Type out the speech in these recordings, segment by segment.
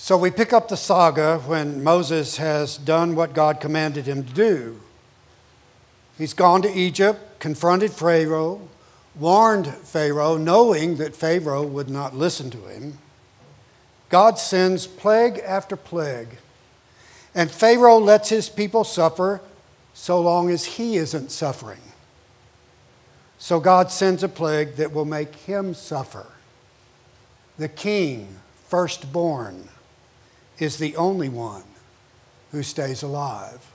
So we pick up the saga when Moses has done what God commanded him to do. He's gone to Egypt, confronted Pharaoh, warned Pharaoh, knowing that Pharaoh would not listen to him. God sends plague after plague, and Pharaoh lets his people suffer so long as he isn't suffering. So God sends a plague that will make him suffer. The king, firstborn, is the only one who stays alive.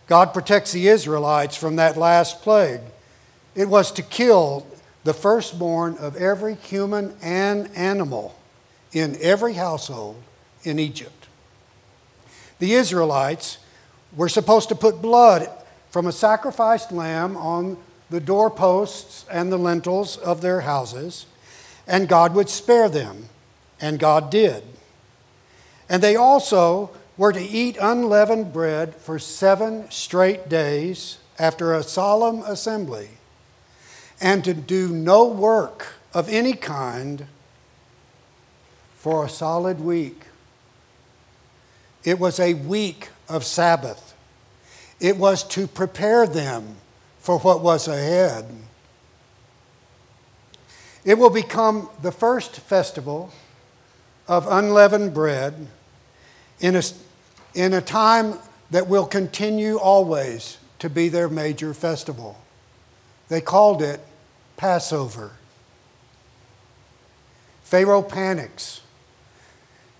God protects the Israelites from that last plague. It was to kill the firstborn of every human and animal in every household in Egypt. The Israelites were supposed to put blood from a sacrificed lamb on the doorposts and the lintels of their houses, and God would spare them, and God did. And they also were to eat unleavened bread for 7 straight days after a solemn assembly, and to do no work of any kind for a solid week. It was a week of Sabbath. It was to prepare them for what was ahead. It will become the first festival of unleavened bread in a time that will continue always to be their major festival. They called it Passover. Pharaoh panics.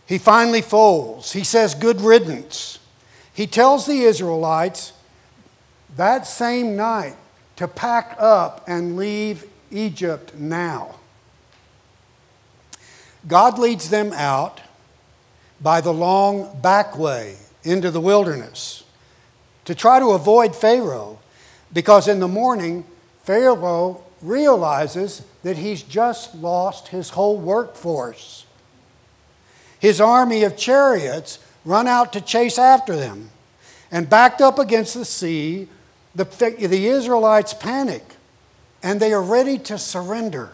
He finally folds. He says, "Good riddance." He tells the Israelites that same night to pack up and leave Egypt now. God leads them out by the long back way into the wilderness to try to avoid Pharaoh, because in the morning, Pharaoh realizes that he's just lost his whole workforce. His army of chariots run out to chase after them, and backed up against the sea, the Israelites panic, and they are ready to surrender.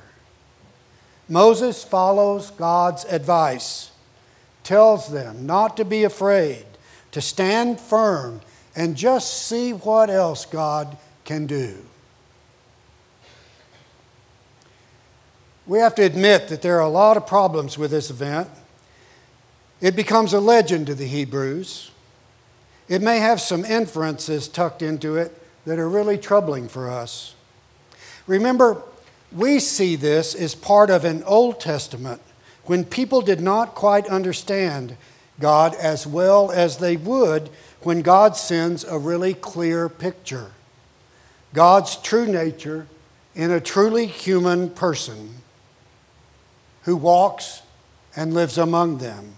Moses follows God's advice, tells them not to be afraid, to stand firm, and just see what else God can do. We have to admit that there are a lot of problems with this event. It becomes a legend to the Hebrews. It may have some inferences tucked into it that are really troubling for us. Remember, we see this as part of an Old Testament when people did not quite understand God as well as they would when God sends a really clear picture. God's true nature in a truly human person who walks and lives among them.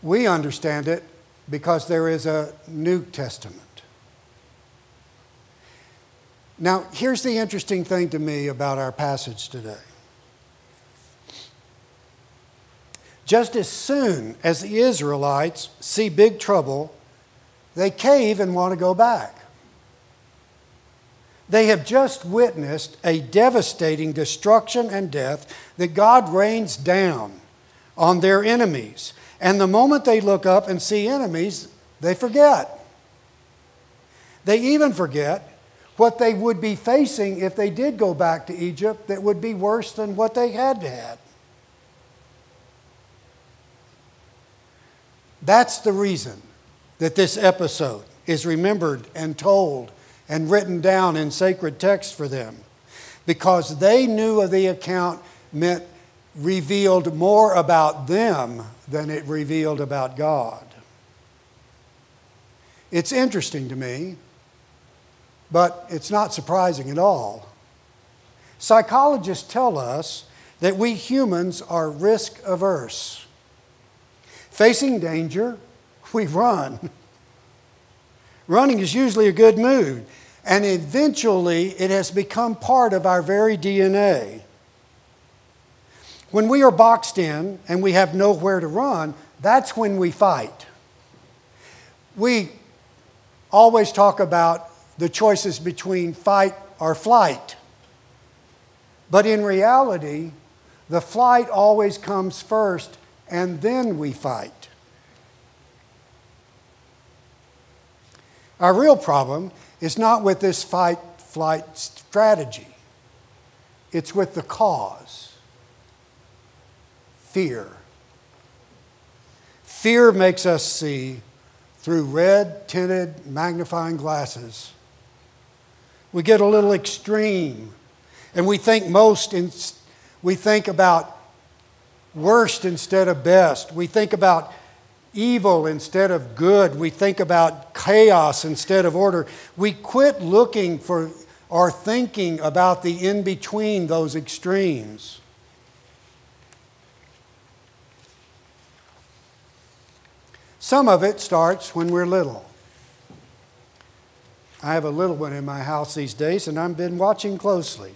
We understand it because there is a New Testament. Now, here's the interesting thing to me about our passage today. Just as soon as the Israelites see big trouble, they cave and want to go back. They have just witnessed a devastating destruction and death that God rains down on their enemies. And the moment they look up and see enemies, they forget. They even forget what they would be facing if they did go back to Egypt that would be worse than what they had had. That's the reason that this episode is remembered and told and written down in sacred text for them, because they knew of the account revealed more about them than it revealed about God. It's interesting to me, but it's not surprising at all. Psychologists tell us that we humans are risk averse. Facing danger, we run. Running is usually a good mood, and eventually it has become part of our very DNA. When we are boxed in and we have nowhere to run, that's when we fight. We always talk about the choices between fight or flight. But in reality, the flight always comes first, and then we fight. Our real problem is not with this fight-flight strategy. It's with the cause. Fear. Fear makes us see through red-tinted magnifying glasses. We get a little extreme, and we think about worst instead of best. We think about evil instead of good. We think about chaos instead of order. We quit looking for or thinking about the in-between those extremes. Some of it starts when we're little. I have a little one in my house these days, and I've been watching closely.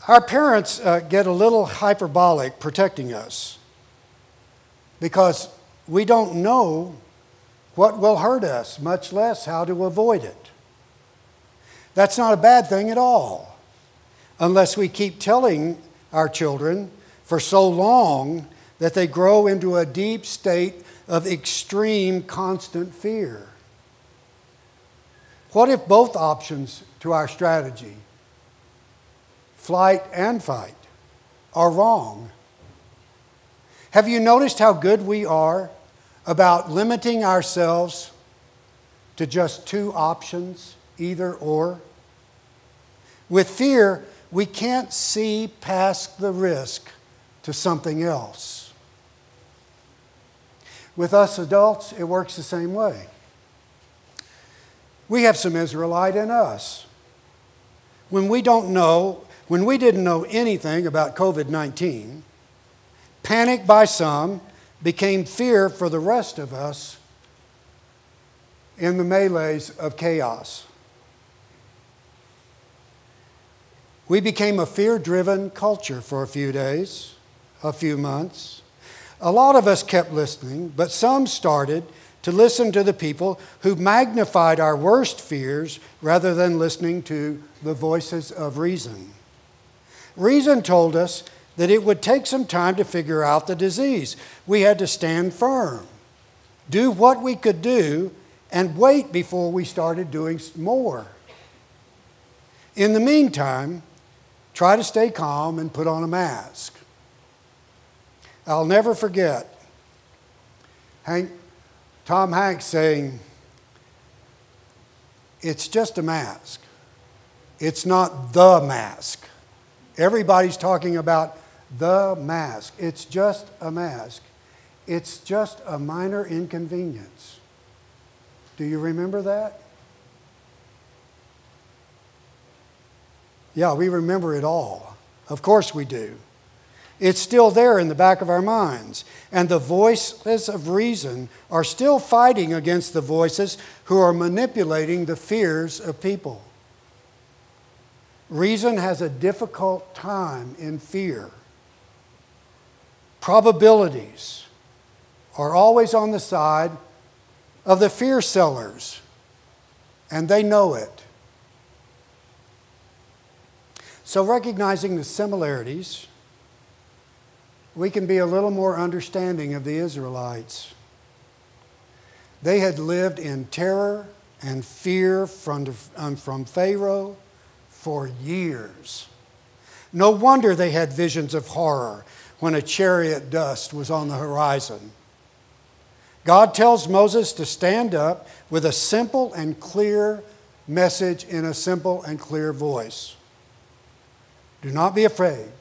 Our parents get a little hyperbolic protecting us because we don't know what will hurt us, much less how to avoid it. That's not a bad thing at all, unless we keep telling our children for so long that they grow into a deep state of extreme, constant fear. What if both options to our strategy, flight and fight, are wrong? Have you noticed how good we are about limiting ourselves to just two options, either or? With fear, we can't see past the risk to something else. With us adults, it works the same way. We have some Israelite in us. When we didn't know anything about COVID-19, panic by some became fear for the rest of us in the melees of chaos. We became a fear-driven culture for a few days, a few months. A lot of us kept listening, but some started to listen to the people who magnified our worst fears rather than listening to the voices of reason. Reason told us that it would take some time to figure out the disease. We had to stand firm, do what we could do, and wait before we started doing more. In the meantime, try to stay calm and put on a mask. I'll never forget Tom Hanks saying, "It's just a mask. It's not the mask." Everybody's talking about the mask. It's just a mask. It's just a minor inconvenience. Do you remember that? Yeah, we remember it all. Of course we do. It's still there in the back of our minds. And the voices of reason are still fighting against the voices who are manipulating the fears of people. Reason has a difficult time in fear. Probabilities are always on the side of the fear sellers, and they know it. So recognizing the similarities, we can be a little more understanding of the Israelites. They had lived in terror and fear from Pharaoh for years. No wonder they had visions of horror when a chariot dust was on the horizon. God tells Moses to stand up with a simple and clear message in a simple and clear voice. Do not be afraid.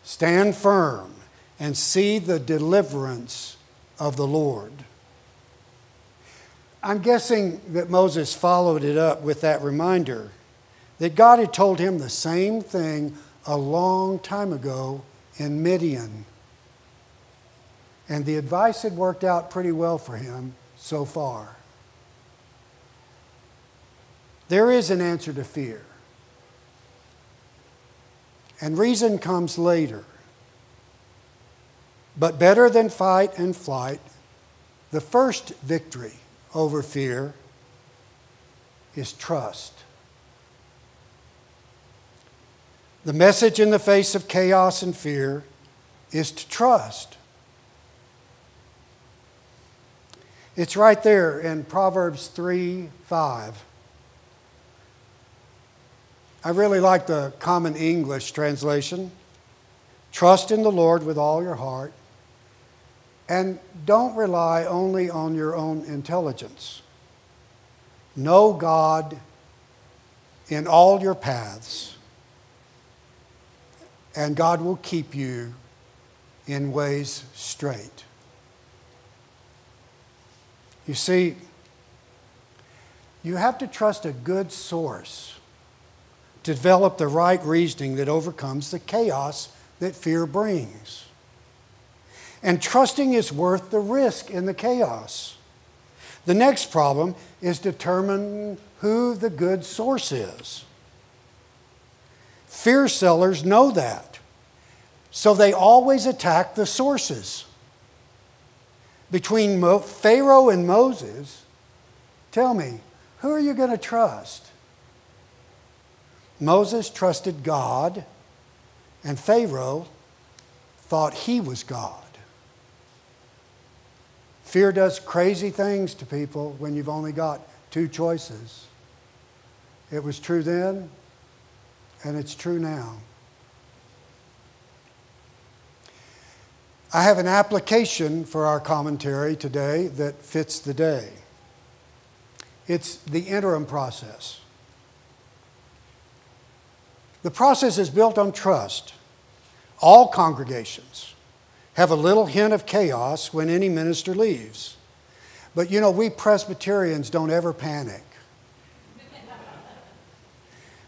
Stand firm and see the deliverance of the Lord. I'm guessing that Moses followed it up with that reminder that God had told him the same thing a long time ago in Midian. And the advice had worked out pretty well for him so far. There is an answer to fear. And reason comes later. But better than fight and flight, the first victory over fear is trust. The message in the face of chaos and fear is to trust. It's right there in Proverbs 3:5. I really like the Common English translation. Trust in the Lord with all your heart, and don't rely only on your own intelligence. Know God in all your paths, and God will keep you in ways straight. You see, you have to trust a good source to develop the right reasoning that overcomes the chaos that fear brings. And trusting is worth the risk in the chaos. The next problem is determining who the good source is. Fear sellers know that, so they always attack the sources. Between Pharaoh and Moses, tell me, who are you going to trust? Moses trusted God, and Pharaoh thought he was God. Fear does crazy things to people when you've only got two choices. It was true then, and it's true now. I have an application for our commentary today that fits the day. It's the interim process. The process is built on trust. All congregations have a little hint of chaos when any minister leaves. But you know, we Presbyterians don't ever panic.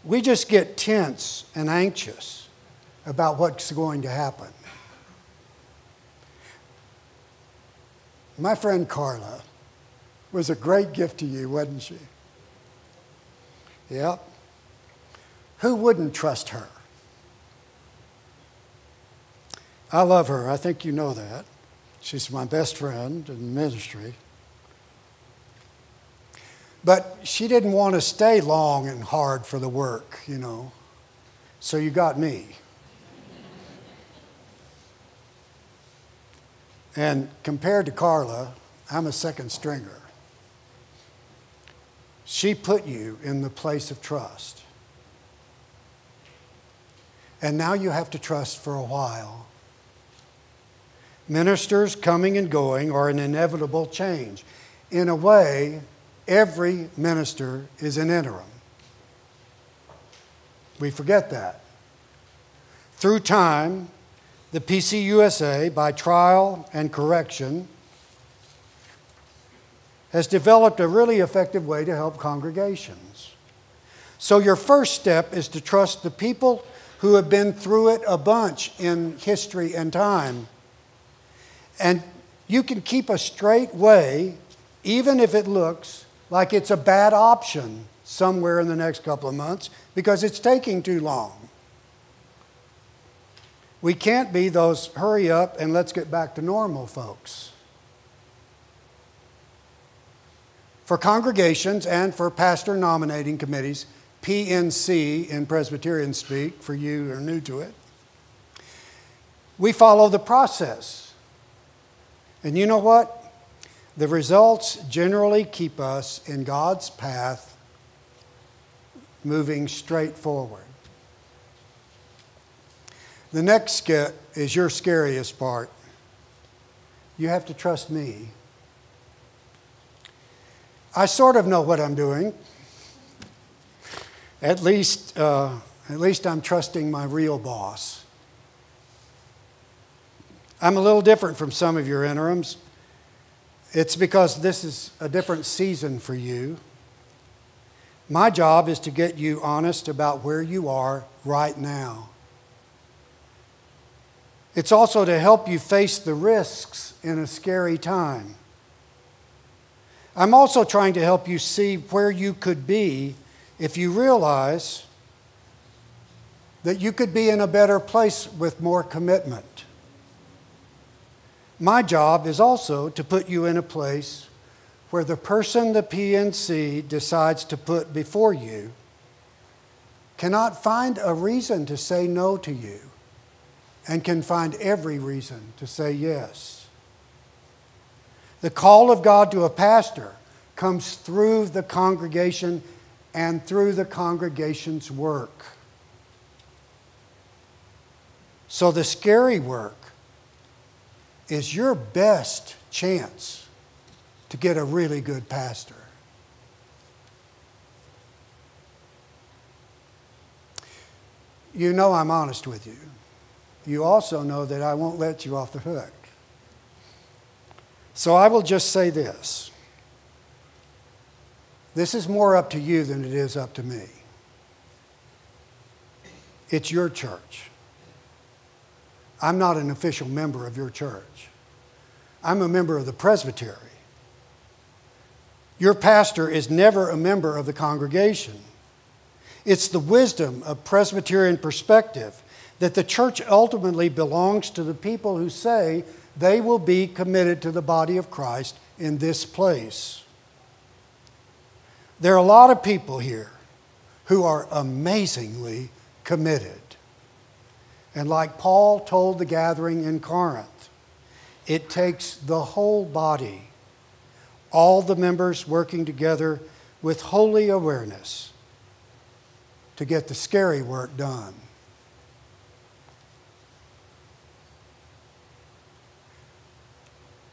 We just get tense and anxious about what's going to happen. My friend Carla was a great gift to you, wasn't she? Yep. Who wouldn't trust her? I love her. I think you know that. She's my best friend in ministry. But she didn't want to stay long and hard for the work, you know. So you got me. And compared to Carla, I'm a second stringer. She put you in the place of trust. And now you have to trust for a while. Ministers coming and going are an inevitable change. In a way, every minister is an interim. We forget that. Through time, the PCUSA, by trial and correction, has developed a really effective way to help congregations. So your first step is to trust the people who have been through it a bunch in history and time. And you can keep a straight way, even if it looks like it's a bad option somewhere in the next couple of months, because it's taking too long. We can't be those hurry up and let's get back to normal folks. For congregations and for pastor nominating committees, PNC in Presbyterian speak, for you who are new to it, we follow the process. And you know what? The results generally keep us in God's path, moving straight forward. The next step is your scariest part. You have to trust me. I sort of know what I'm doing. At least I'm trusting my real boss. I'm a little different from some of your interims. It's because this is a different season for you. My job is to get you honest about where you are right now. It's also to help you face the risks in a scary time. I'm also trying to help you see where you could be if you realize that you could be in a better place with more commitment. My job is also to put you in a place where the person the PNC decides to put before you cannot find a reason to say no to you and can find every reason to say yes. The call of God to a pastor comes through the congregation and through the congregation's work. So the scary work is your best chance to get a really good pastor. You know I'm honest with you. You also know that I won't let you off the hook. So I will just say this. This is more up to you than it is up to me. It's your church. I'm not an official member of your church. I'm a member of the presbytery. Your pastor is never a member of the congregation. It's the wisdom of Presbyterian perspective that the church ultimately belongs to the people who say they will be committed to the body of Christ in this place. There are a lot of people here who are amazingly committed. And like Paul told the gathering in Corinth, it takes the whole body, all the members working together with holy awareness to get the scary work done.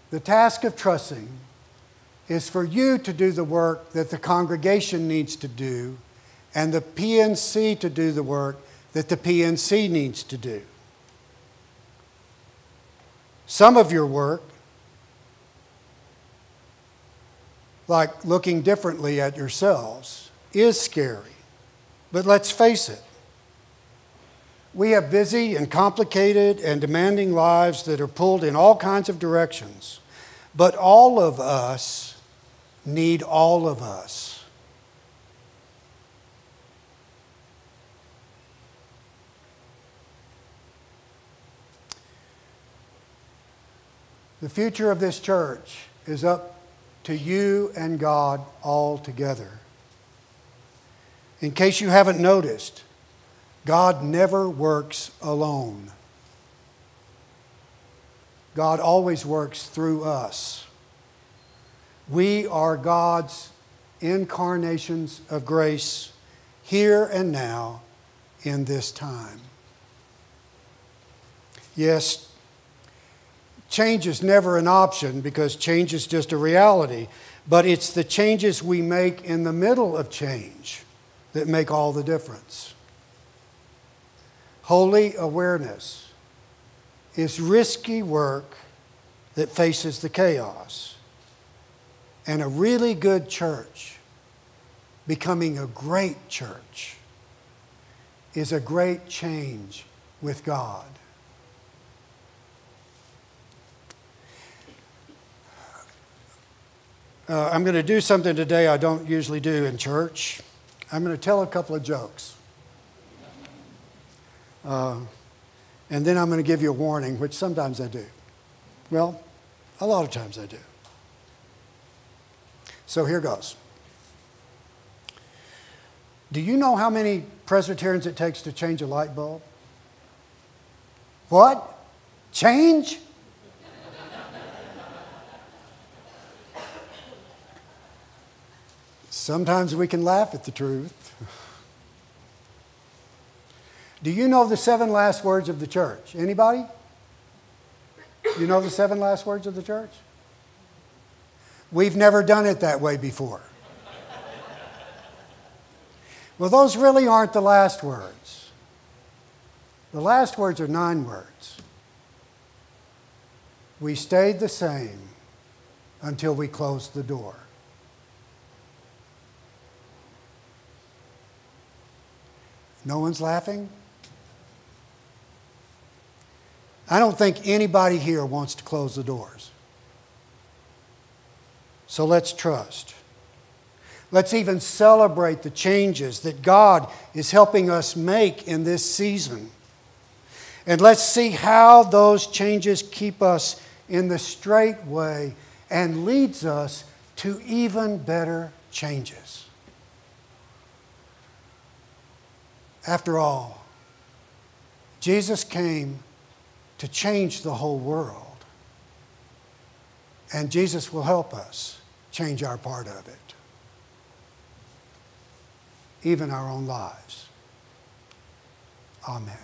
The task of trussing is for you to do the work that the congregation needs to do and the PNC to do the work that the PNC needs to do. Some of your work, like looking differently at yourselves, is scary. But let's face it. We have busy and complicated and demanding lives that are pulled in all kinds of directions. But all of us need all of us. The future of this church is up to you and God all together. In case you haven't noticed, God never works alone. God always works through us. We are God's incarnations of grace here and now in this time. Yes, change is never an option because change is just a reality, but it's the changes we make in the middle of change that make all the difference. Holy awareness is risky work that faces the chaos. And a really good church, becoming a great church, is a great change with God. I'm going to do something today I don't usually do in church. I'm going to tell a couple of jokes. And then I'm going to give you a warning, which sometimes I do. Well, a lot of times I do. So here goes. Do you know how many Presbyterians it takes to change a light bulb? What? Change? Sometimes we can laugh at the truth. Do you know the 7 last words of the church? Anybody? You know the 7 last words of the church? We've never done it that way before. Well, those really aren't the last words. The last words are 9 words. We stayed the same until we closed the door. No one's laughing? I don't think anybody here wants to close the doors. So let's trust. Let's even celebrate the changes that God is helping us make in this season. And let's see how those changes keep us in the straight way and leads us to even better changes. After all, Jesus came to change the whole world. And Jesus will help us change our part of it, even our own lives. Amen.